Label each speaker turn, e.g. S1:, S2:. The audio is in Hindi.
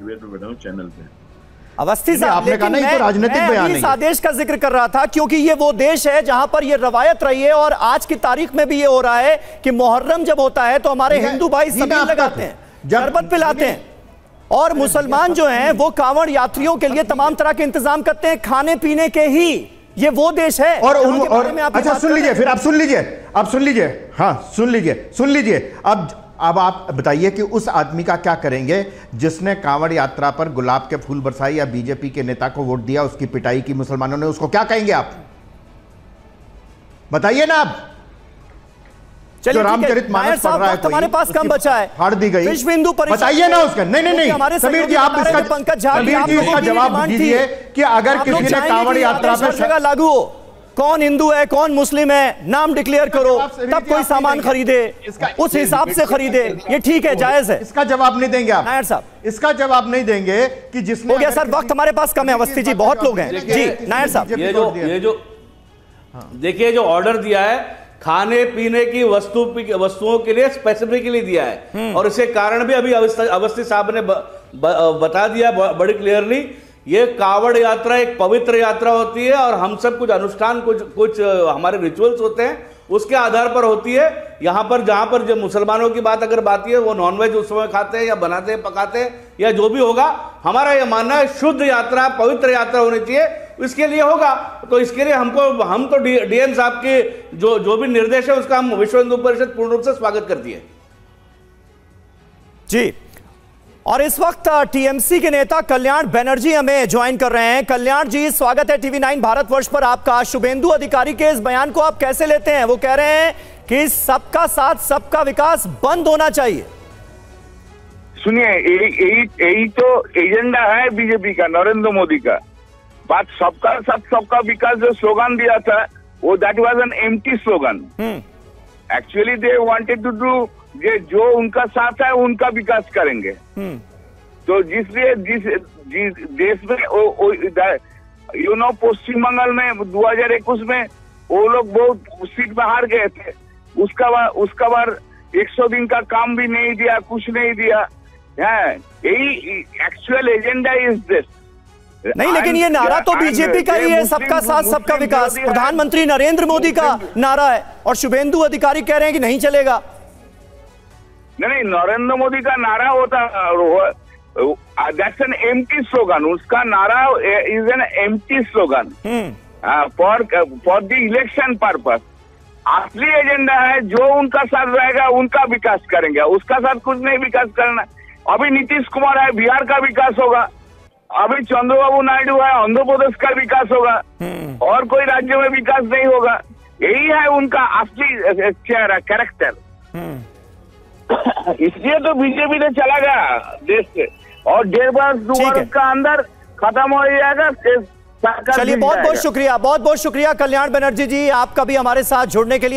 S1: चैनल पे।
S2: अवस्थी साहब,
S3: आपने कहा ना, ये तो राजनीतिक बयान
S2: इस आदेश का जिक्र कर रहा था क्योंकि ये वो देश है जहां पर ये रवायत रही है और आज की तारीख में भी ये हो रहा है कि मुहर्रम जब होता है तो हमारे हिंदू भाई सबील लगाते हैं, शरबत पिलाते हैं, और मुसलमान जो हैं वो कांवड़ यात्रियों के लिए तमाम तरह के इंतजाम करते हैं, खाने पीने के ही। ये वो देश है।
S3: और अच्छा सुन लीजिए, फिर आप सुन लीजिए, हाँ सुन लीजिए। अब आप बताइए कि उस आदमी का क्या करेंगे जिसने कांवड़ यात्रा पर गुलाब के फूल बरसाए या बीजेपी के नेता को वोट दिया, उसकी पिटाई की मुसलमानों ने, उसको क्या कहेंगे आप? बताइए ना आप।
S2: चलिए
S3: रामचरितमानस पढ़ रहा है,
S2: हमारे पास कम बचा है,
S3: फाड़ दी गई,
S2: विश्व हिंदू परिषद,
S3: बताइए ना उसका। नहीं समीर जी, आप इसका जवाब दीजिए कि अगर किसी ने कांवड़ यात्रा पर
S2: लागू हो, कौन हिंदू है कौन मुस्लिम है, नाम डिक्लेयर करो, तब कोई सामान खरीदे, उस हिसाब से खरीदे, ये ठीक है, जायज है।
S3: इसका जवाब नहीं देंगे आप
S2: नायर साहब? इसका
S3: जवाब नहीं देंगे कि जिसने,
S2: हो गया सर, वक्त हमारे पास कम है अवस्थी जी, बहुत लोग हैं जी। नायर साहब,
S4: ये जो देखिए जो ऑर्डर दिया है खाने पीने की वस्तुओं के लिए स्पेसिफिकली दिया है, और इसके कारण भी अभी अवस्थी साहब ने बता दिया बड़ी क्लियरली। ये कावड़ यात्रा एक पवित्र यात्रा होती है और हम सब कुछ अनुष्ठान कुछ हमारे रिचुअल्स होते हैं, उसके आधार पर होती है। यहाँ पर जहाँ पर जो मुसलमानों की बात अगर बात है, वो नॉनवेज उस समय खाते हैं या बनाते हैं, पकाते हैं, या जो भी होगा, हमारा यह मानना है शुद्ध यात्रा पवित्र यात्रा होनी चाहिए, इसके लिए होगा। तो इसके लिए हम तो डीएम साहब के जो भी निर्देश है उसका हम विश्व हिंदू परिषद पूर्ण रूप से स्वागत करती है
S2: जी। और इस वक्त टीएमसी के नेता कल्याण बनर्जी हमें ज्वाइन कर रहे हैं। कल्याण जी, स्वागत है टीवी9 भारतवर्ष पर आपका। शुभेंदु अधिकारी के इस बयान को आप कैसे लेते हैं? वो कह रहे हैं कि सबका साथ सबका विकास बंद होना चाहिए।
S5: सुनिए, यही तो एजेंडा है बीजेपी का, नरेंद्र मोदी का। बात सबका साथ सबका विकास जो स्लोगन दिया था, वो that was an empty slogan. Actually they wanted to do, जो उनका साथ है उनका विकास करेंगे। तो जिसलिए जिस देश में पश्चिम बंगाल में 2021 में वो लोग बहुत सीट में हार गए थे, उसका बाद 100 दिन का काम भी नहीं दिया, कुछ नहीं दिया है। यही एक्चुअल एजेंडा इज दिस।
S2: नहीं, लेकिन ये नारा तो बीजेपी का ही है, सबका साथ सबका विकास। प्रधानमंत्री नरेंद्र मोदी का नारा है और शुभेंदु अधिकारी कह रहे हैं कि नहीं चलेगा।
S5: नहीं, नरेंद्र मोदी का नारा होता, दैट्स एन एम्प्टी स्लोगन। उसका नारा is an empty slogan for the election purpose. असली एजेंडा है जो उनका साथ रहेगा उनका विकास करेंगे, उसका साथ कुछ नहीं विकास करना। अभी नीतीश कुमार है, बिहार का विकास होगा। अभी चंद्रबाबू नायडू है, आंध्र प्रदेश का विकास होगा, और कोई राज्य में विकास नहीं होगा। यही है उनका असली चेहरा, कैरेक्टर। इसलिए तो बीजेपी ने चला गया देश से, और 1.5 वर्ष 2 वर्ष का अंदर खत्म हो जाएगा।
S2: चलिए, बहुत बहुत शुक्रिया कल्याण बनर्जी जी, आपका भी हमारे साथ जुड़ने के लिए।